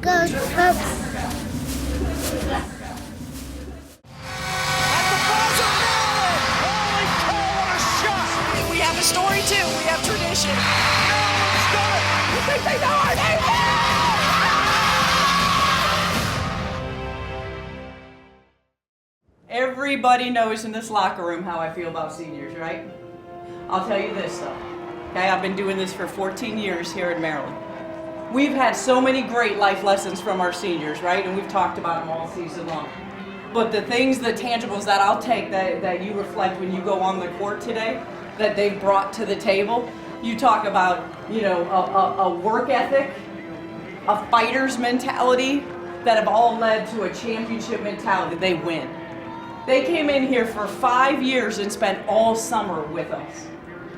Go Terps! We have a story too. We have tradition. You think they know our name? Everybody knows in this locker room how I feel about seniors, right? I'll tell you this though. Okay, I've been doing this for 14 years here in Maryland. We've had so many great life lessons from our seniors, right? And we've talked about them all season long. But the things, the tangibles that I'll take that you reflect when you go on the court today, that they've brought to the table, you talk about, you know, a work ethic, a fighter's mentality that have all led to a championship mentality. They win. They came in here for 5 years and spent all summer with us.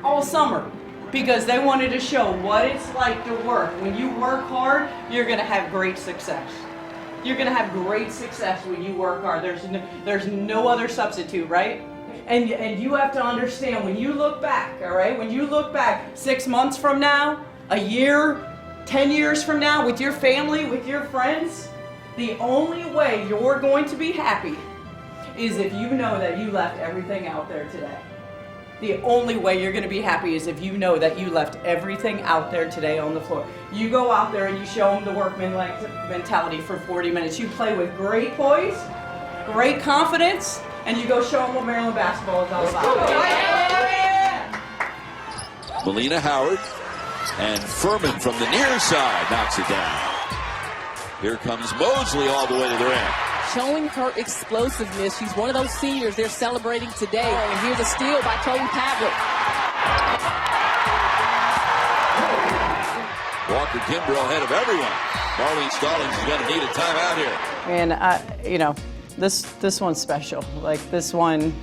All summer. Because they wanted to show what it's like to work. When you work hard, you're going to have great success. You're going to have great success when you work hard. There's no other substitute, right? And you have to understand, when you look back, all right? When you look back 6 months from now, a year, 10 years from now, with your family, with your friends, the only way you're going to be happy is if you know that you left everything out there today. The only way you're going to be happy is if you know that you left everything out there today on the floor. You go out there and you show them the workman-like mentality for 40 minutes. You play with great poise, great confidence, and you go show them what Maryland basketball is all about. Melina Howard and Furman from the near side knocks it down. Here comes Mosley all the way to the rim. Showing her explosiveness. She's one of those seniors they're celebrating today. And here's a steal by Chloe Pavlik. Walker Kimbrough ahead of everyone. Marlene Stallings is going to need a timeout here. And you know, this one's special. Like, this one,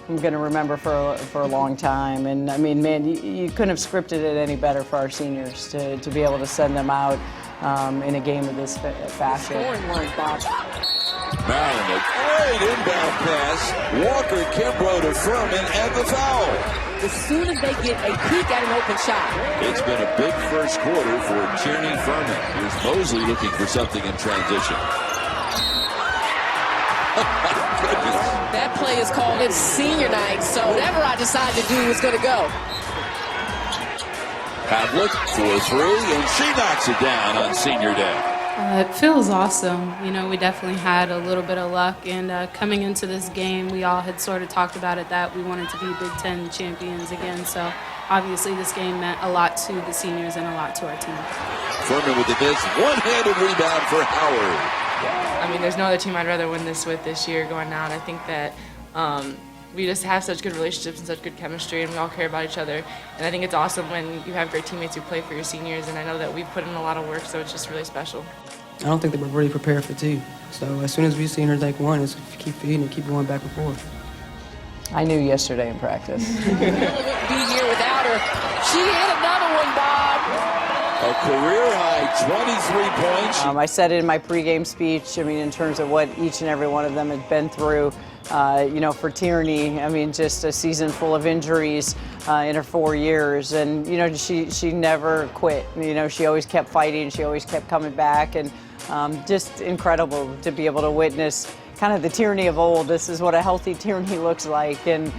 I'm going to remember for a long time. And I mean, man, you couldn't have scripted it any better for our seniors to be able to send them out in a game of this fashion. Scoring line, Bob. Maryland, a great inbound pass. Walker Kimbrough to Furman and the foul. As soon as they get a peek at an open shot. It's been a big first quarter for Tierney Furman. Here's Mosley looking for something in transition. Goodness. That play is called It's Senior Night, so whatever I decide to do is going to go. Pavlik for three, and she knocks it down on Senior Day. It feels awesome. You know, we definitely had a little bit of luck, and coming into this game, we all had sort of talked about it that we wanted to be Big Ten champions again. So obviously this game meant a lot to the seniors and a lot to our team. Furman with the miss, one-handed rebound for Howard. I mean, there's no other team I'd rather win this with this year going out. I think that we just have such good relationships and such good chemistry, and we all care about each other. And I think it's awesome when you have great teammates who play for your seniors, and I know that we've put in a lot of work, so it's just really special. I don't think that we're really prepared for two. So as soon as we see her take one, it's keep feeding and keep going back and forth. I knew yesterday in practice. Be here without her. She hit another one, Bob. A career-high 23 points. I said it in my pregame speech, I mean, in terms of what each and every one of them had been through. You know, for Tierney, I mean, just a season full of injuries in her 4 years. And, you know, she never quit. You know, she always kept fighting. She always kept coming back. And just incredible to be able to witness kind of the Tierney of old. This is what a healthy Tierney looks like. And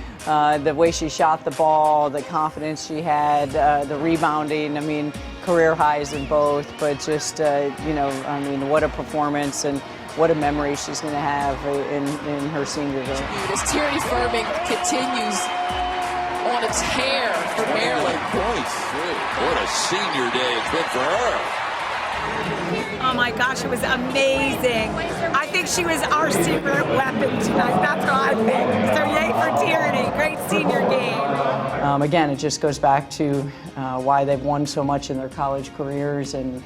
the way she shot the ball, the confidence she had, the rebounding, I mean, career highs in both. But just, you know, I mean, what a performance. And what a memory she's going to have in her senior year. As Tierney Furman continues on a tear for Maryland. What a senior day it's been for her. Oh my gosh, it was amazing. I think she was our secret weapon tonight. That's what I think. So yay for Tierney. Great senior game. Again, it just goes back to why they've won so much in their college careers, and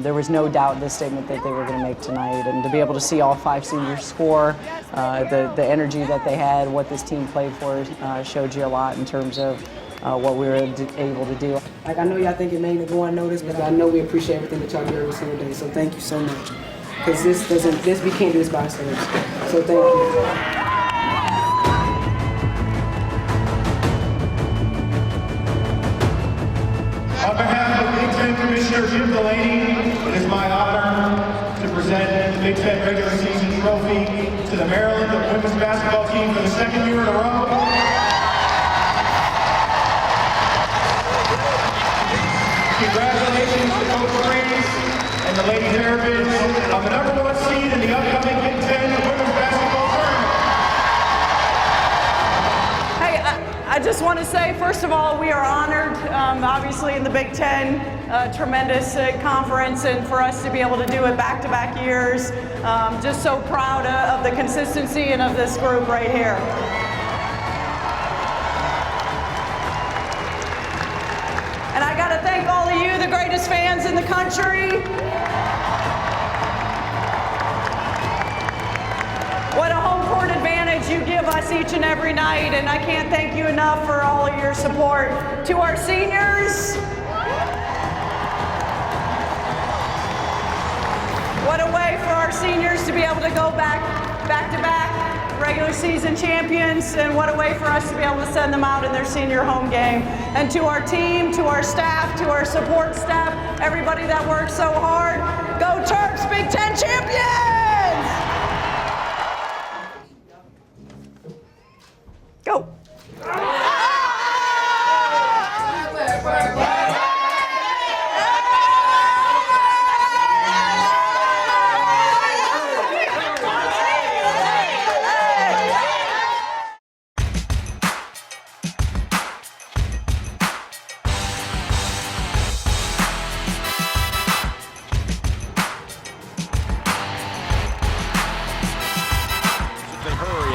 there was no doubt in the statement that they were going to make tonight. And to be able to see all 5 seniors score, the energy that they had, what this team played for, showed you a lot in terms of what we were able to do. Like, I know y'all think it may go unnoticed, but I know we appreciate everything that y'all do every single day. So thank you so much. Because we can't do this by ourselves. So thank you. On behalf of Big Ten Commissioner Jim Delaney, it is my honor Big Ten regular season trophy to the Maryland women's basketball team for the second year in a row. Congratulations to Coach Freeze and the Lady Terrapins on the #1 seed in the upcoming Big Ten women's basketball tournament. Hey, I just want to say, first of all, we are honored, obviously in the Big Ten, tremendous conference, and for us to be able to do it back-to-back years, just so proud of the consistency and of this group right here. And I got to thank all of you, the greatest fans in the country. What a home court advantage you give us each and every night, and I can't thank you enough for all of your support. To our seniors, what a way for our seniors to be able to go back-to-back regular season champions, and what a way for us to be able to send them out in their senior home game. And to our team, to our staff, to our support staff, everybody that worked so hard, go Terps Big Ten champions! Go!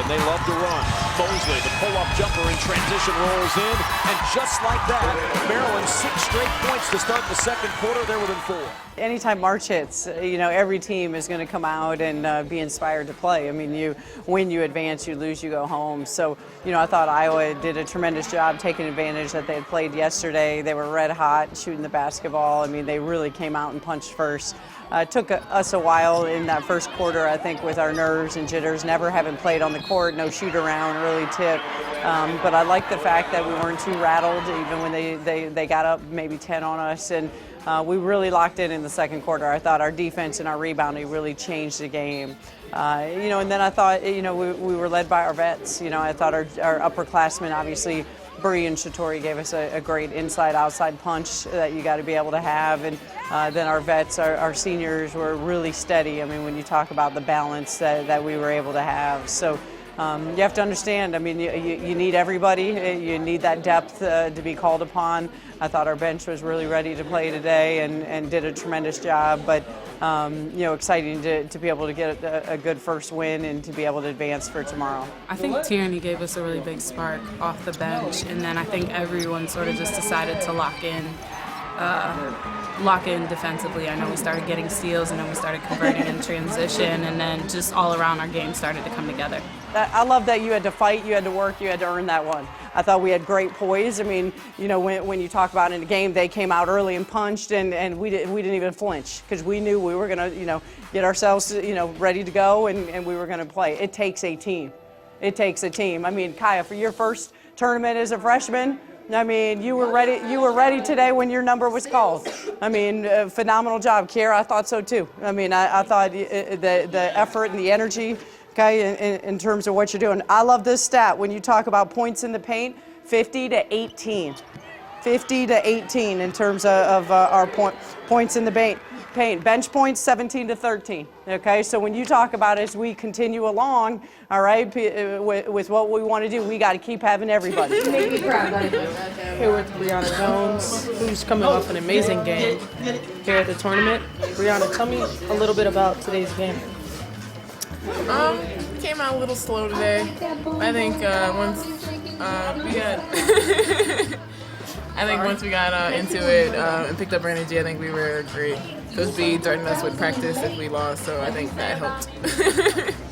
They love to run. Mosley, the pull-up jumper in transition, rolls in, and just like that, Maryland 6 straight points to start the second quarter. They're within 4. Anytime March hits, every team is going to come out and be inspired to play. I mean, you win, you advance; you lose, you go home. So, I thought Iowa did a tremendous job taking advantage that they had played yesterday. They were red hot shooting the basketball. I mean, they really came out and punched first. It took us a while in that first quarter, I think, with our nerves and jitters, never having played on the court, no shoot around, early tip. But I like the fact that we weren't too rattled, even when they got up maybe 10 on us. And we really locked in the second quarter. I thought our defense and our rebounding really changed the game. And then I thought, we were led by our vets. I thought our upperclassmen, obviously, Bree and Shatori gave us a great inside-outside punch that you got to be able to have. And then our vets, our seniors, were really steady. I mean, when you talk about the balance that we were able to have. So you have to understand, I mean, you need everybody. You need that depth to be called upon. I thought our bench was really ready to play today and did a tremendous job. But, exciting to be able to get a good first win and to be able to advance for tomorrow. I think Tierney gave us a really big spark off the bench, and then I think everyone sort of just decided to lock in defensively. I know we started getting steals, and then we started converting in transition, and then just all around our game started to come together. I love that you had to fight, you had to work, you had to earn that one. I thought we had great poise. I mean, when you talk about in the game, they came out early and punched, and we didn't even flinch because we knew we were going to, get ourselves, ready to go, and we were going to play. It takes a team. It takes a team. I mean, Kaya, for your first tournament as a freshman, I mean, you were ready. You were ready today when your number was called. I mean, phenomenal job, Kiera. I thought so too. I mean, I thought the effort and the energy, okay, in terms of what you're doing. I love this stat when you talk about points in the paint, 50 to 18. 50 to 18 in terms of our points in the paint. Bench points 17 to 13. Okay, so when you talk about as we continue along, all right, with what we want to do, we got to keep having everybody. Make me proud. Here with Brianna Jones, who's coming off an amazing game here at the tournament. Brianna, tell me a little bit about today's game. We came out a little slow today. I think once we got into it and picked up our energy, I think we were great. Coach B threatened us with practice if we lost, so I think that helped.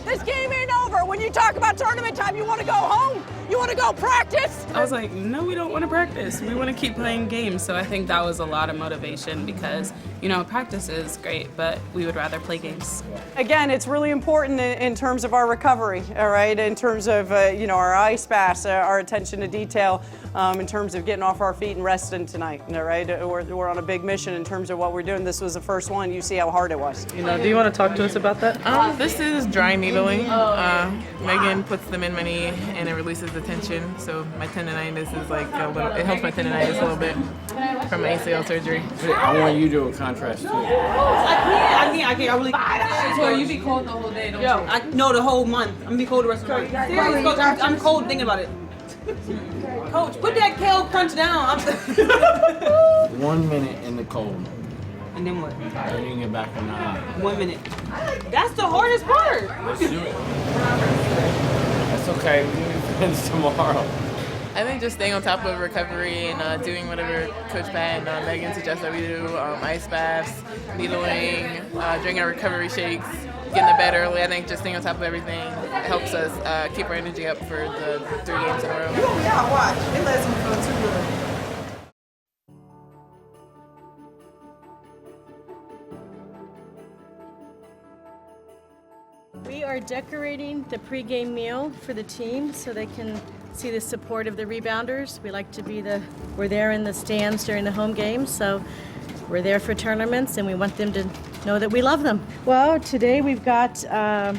This game ain't over. When you talk about tournament time, you want to go home? You want to go practice? I was like, no, we don't want to practice. We want to keep playing games. So I think that was a lot of motivation because, you know, practice is great, but we would rather play games. Again, it's really important in terms of our recovery, all right, in terms of, you know, our ice baths, our attention to detail, in terms of getting off our feet and resting tonight, all right? We're on a big mission in terms of what we're doing. This was the first one. You see how hard it was. You know, do you want to talk to us about that? This is dry needling. Megan puts them in my knee and it releases the tension. So my tendonitis is like a little, it helps my tendonitis a little bit from my ACL surgery. I want you to do a contrast too. I can't. I really. So you be cold the whole day, don't you? No, the whole month. I'm gonna be cold the rest of the month. I'm cold thinking about it. Coach, put that kale crunch down. 1 minute in the cold. And then what? Then you can get back in the hot. 1 minute. That's the hardest part. Let's do it. That's okay. We can be friends tomorrow. I think just staying on top of recovery and doing whatever Coach Pat and Megan suggest that we do, ice baths, needling, drinking our recovery shakes, getting to bed early. I think just staying on top of everything helps us keep our energy up for the 3 games in a row. Yeah, watch. It lets me go too good. We are decorating the pregame meal for the team so they can see the support of the rebounders. We like to be we're there in the stands during the home games, so we're there for tournaments and we want them to know that we love them. Well, today we've got a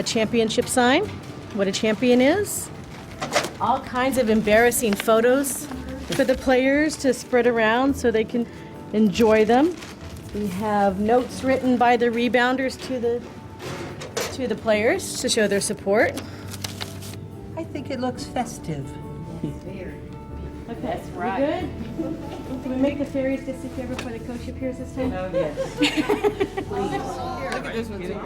championship sign, what a champion is, all kinds of embarrassing photos for the players to spread around so they can enjoy them. We have notes written by the rebounders to the players to show their support. I think it looks festive. Okay, that's right. We good? Can we make the fairies disappear before the coach appears this time? Oh, yes. Look at this one too.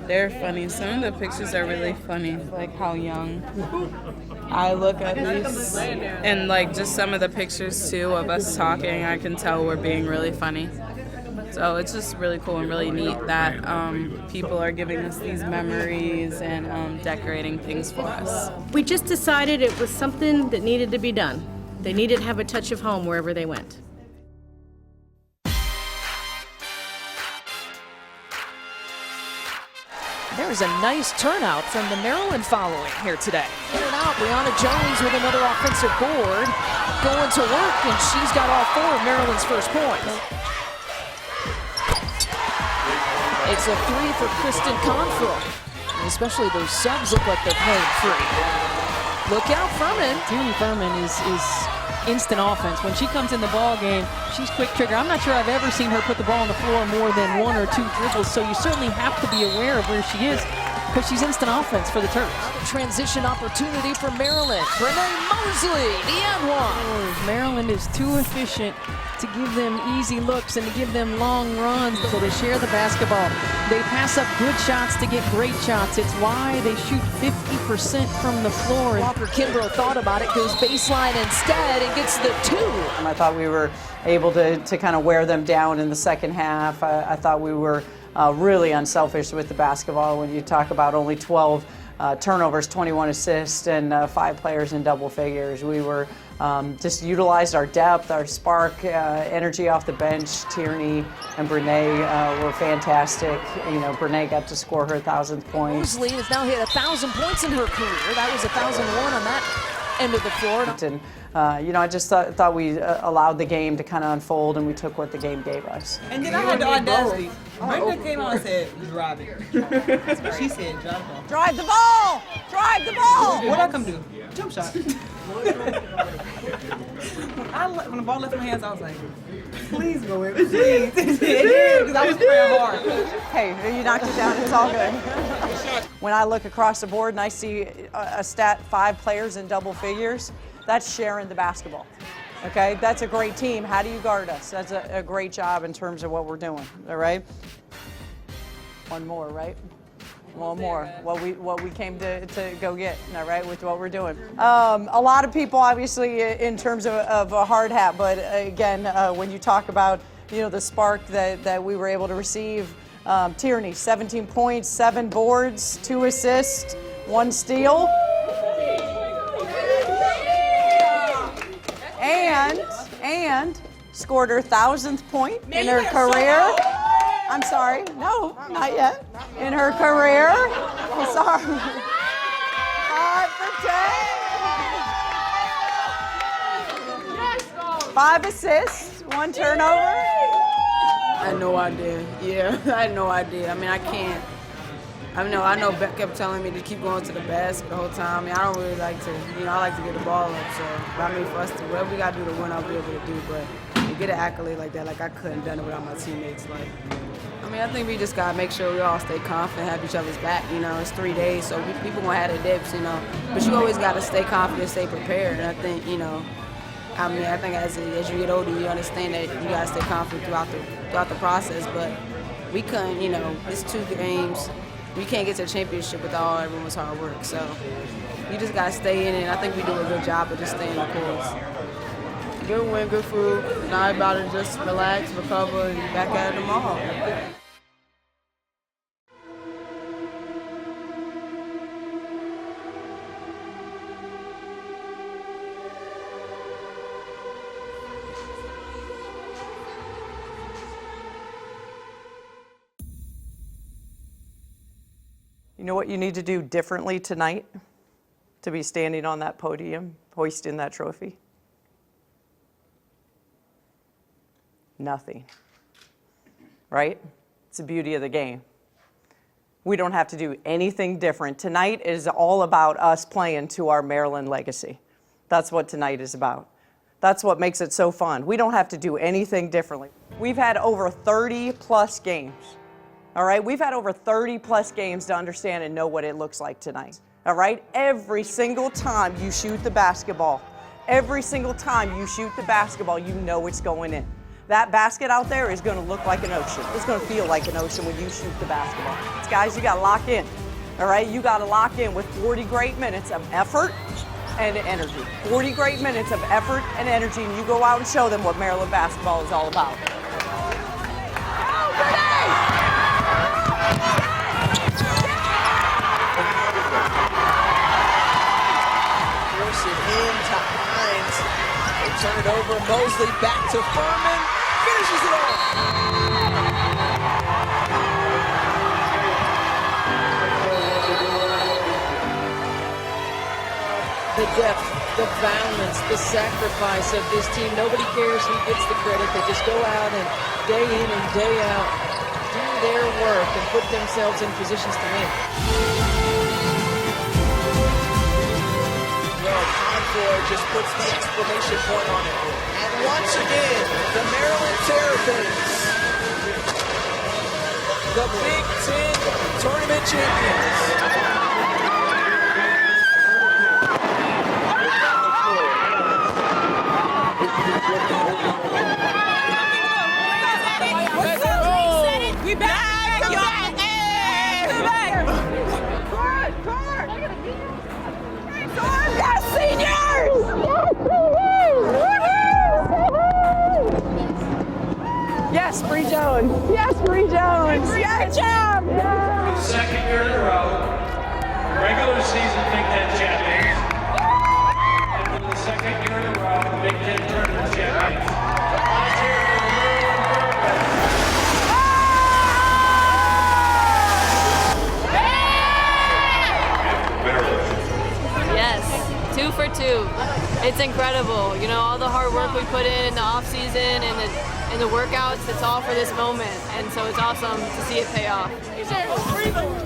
They're funny. Some of the pictures are really funny, like how young I look at least. And like just some of the pictures too of us talking, I can tell we're being really funny. So it's just really cool and really neat that people are giving us these memories and decorating things for us. We just decided it was something that needed to be done. They needed to have a touch of home wherever they went. There's a nice turnout from the Maryland following here today. In and out, Brianna Jones with another offensive board. Going to work, and she's got all 4 of Maryland's first points. It's a 3 for Kristen Confroy. And especially those subs look like they're playing free. Look out, Furman. Tierney Furman is instant offense. When she comes in the ball game, she's quick trigger. I'm not sure I've ever seen her put the ball on the floor more than 1 or 2 dribbles, so you certainly have to be aware of where she is because she's instant offense for the Terps. Transition opportunity for Maryland. Renee Mosley, the and one. Maryland is too efficient to give them easy looks and to give them long runs, so they share the basketball. They pass up good shots to get great shots. It's why they shoot 50% from the floor. Walker Kimbrough thought about it, goes baseline instead and gets the 2. And I thought we were able to kind of wear them down in the second half. I thought we were really unselfish with the basketball when you talk about only 12 turnovers, 21 assists, and 5 players in double figures. We were just utilized our depth, our spark, energy off the bench. Tierney and Brene were fantastic. You know, Brene got to score her 1,000th point. Mosley has now hit 1,000 points in her career. That was 1,001 on that end of the floor. And you know, I just thought we allowed the game to kind of unfold, and we took what the game gave us. And then I had the audacity. Brenda came out and said, drive it. That's what she said, drive the ball. Drive the ball! Drive the ball! What'd I come do? Jump shot. When the ball left my hands, I was like, please go in, please. It did, because I was praying hard. Hey, you knocked it down, it's all good. When I look across the board and I see a stat 5 players in double figures, that's sharing the basketball. Okay, that's a great team. How do you guard us? That's a great job in terms of what we're doing. All right. One more, right? One more. What we came to go get. All right, with what we're doing. A lot of people, obviously, in terms of a hard hat, but again, when you talk about the spark that we were able to receive. Tierney, 17 points, 7 boards, 2 assists, 1 steal. And scored her 1,000th point in her career. I'm sorry, no, not yet. In her career. I'm sorry. 5 for 10. 5 assists, 1 turnover. I had no idea. Yeah, I had no idea. I mean, I can't. I know Beck kept telling me to keep going to the basket the whole time. I mean, I don't really like to, I like to get the ball up. So, I mean, for us to, whatever we got to do to win, I'll be able to do. But to get an accolade like that, like I couldn't have done it without my teammates. Like, I mean, I think we just got to make sure we all stay confident, have each other's back. It's 3 days, so people going to have their dips, But you always got to stay confident, stay prepared. And I think, I think as you get older, you understand that you got to stay confident throughout the process. But we couldn't, it's 2 games. We can't get to a championship without everyone's hard work. So you just got to stay in it. I think we do a good job of just staying the course. Good win, good food. Now about to just relax, recover, and back at it tomorrow. You know what you need to do differently tonight to be standing on that podium, hoisting that trophy? Nothing, right? It's the beauty of the game. We don't have to do anything different. Tonight is all about us playing to our Maryland legacy. That's what tonight is about. That's what makes it so fun. We don't have to do anything differently. We've had over 30 plus games. All right, we've had over 30 plus games to understand and know what it looks like tonight. All right, every single time you shoot the basketball, you know it's going in. That basket out there is going to look like an ocean. It's going to feel like an ocean when you shoot the basketball. Guys, you got to lock in. All right, you got to lock in with 40 great minutes of effort and energy. 40 great minutes of effort and energy, and you go out and show them what Maryland basketball is all about. Force it into Hines. They turn it over. Mosley back to Furman. Finishes it off. The depth, the balance, the sacrifice of this team. Nobody cares who gets the credit. They just go out and day in and day out do their work and put themselves in positions to win. Just puts the exclamation point on it. And once again, the Maryland Terrapins, the Big Ten Tournament champions. We back! Come back! Yes, seniors! Yes, Bree Jones. Yes, Bree Jones. Yes, job. For the second year in a row, regular season Big Ten champions. And for the second year in a row, Big Ten tournament champions. Yes, 2 for 2. It's incredible. All the hard work we put in the off season and the workouts, it's all for this moment. And so it's awesome to see it pay off.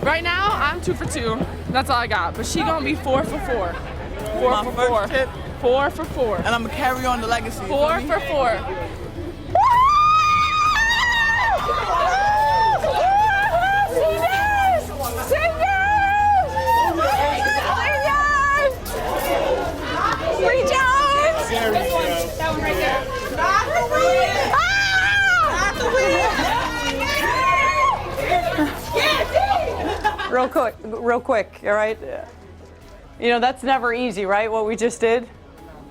Right now, I'm 2 for 2. That's all I got. But she gonna be 4 for 4. 4 for 4. 4 for 4. And I'm gonna carry on the legacy. 4 for 4. Bree Jones! That one right there. Not the win! Not the win! Real quick, all right? That's never easy, right, what we just did?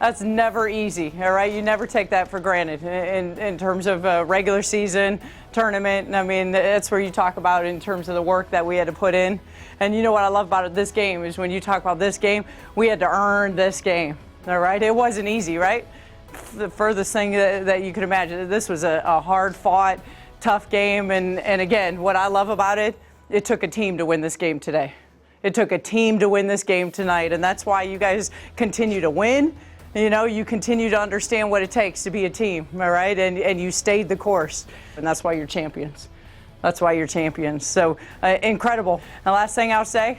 That's never easy, all right? You never take that for granted in terms of regular season, tournament. And I mean, that's where you talk about in terms of the work that we had to put in. And you know what I love about this game is when you talk about this game, we had to earn this game, all right? It wasn't easy, right? The furthest thing that you could imagine. This was a hard-fought, tough game. And again, what I love about it, it took a team to win this game today. It took a team to win this game tonight. And that's why you guys continue to win. You know, you continue to understand what it takes to be a team, all right? And you stayed the course. And that's why you're champions. That's why you're champions. So incredible. The last thing I'll say,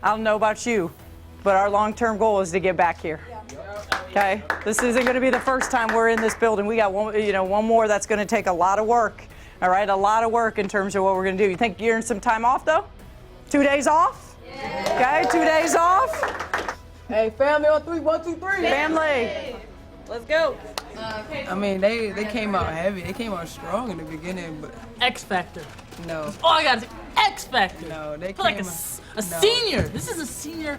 I don't know about you, but our long-term goal is to get back here. Okay? This isn't going to be the first time we're in this building. We got one more that's going to take a lot of work. All right? A lot of work in terms of what we're going to do. You think you're in some time off, though? 2 days off? Okay, 2 days off. Hey, family on 3, 1, 2, 3. Family. Let's go. I mean, they came out heavy. They came out strong in the beginning, but X Factor. no. Oh, I got it. X Factor. No, they I feel like came a senior. This is a senior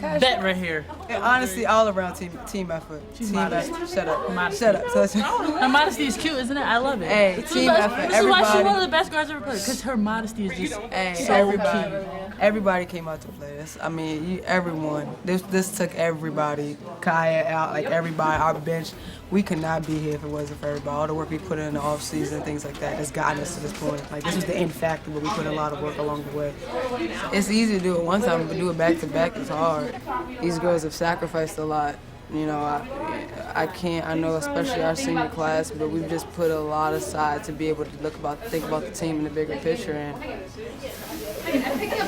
bet right here. And honestly, all around team effort. She's team modest. effort. Shut up. Modesty. Shut up. Her modesty is cute, isn't it? I love it. Hey, this team effort. This is why she's Everybody. one of the best guards ever played, because her modesty is just so everybody. cute. Everybody came out to play this. I mean, everyone. This took everybody. Kaya out, like everybody. Our bench. We could not be here if it wasn't for everybody. All the work we put in the off season, things like that, has gotten us to this point. Like this was the end factor, but we put in a lot of work along the way. It's easy to do it one time, but do it back to back is hard. These girls have sacrificed a lot. You know, I know especially our senior class, but we've just put a lot aside to be able to think about the team in the bigger picture. And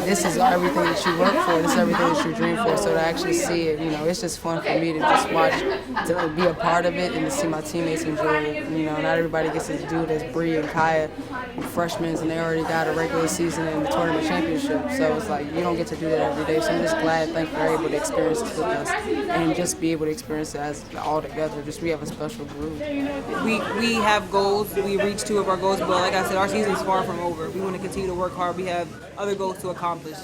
this is everything that you work for. This is everything that you dream for. So to actually see it, you know, it's just fun for me to just watch, to be a part of it, and to see my teammates enjoy it. You know, not everybody gets to do this. Bree and Kaya, freshmen, and they already got a regular season and the tournament championship. So it's like you don't get to do that every day. So I'm just glad, thankful they're able to experience it with us, and just be able to experience it as all together. Just we have a special group. We have goals. We reached 2 of our goals, but like I said, our season is far from over. We want to continue to work hard. We have other goals to accomplish.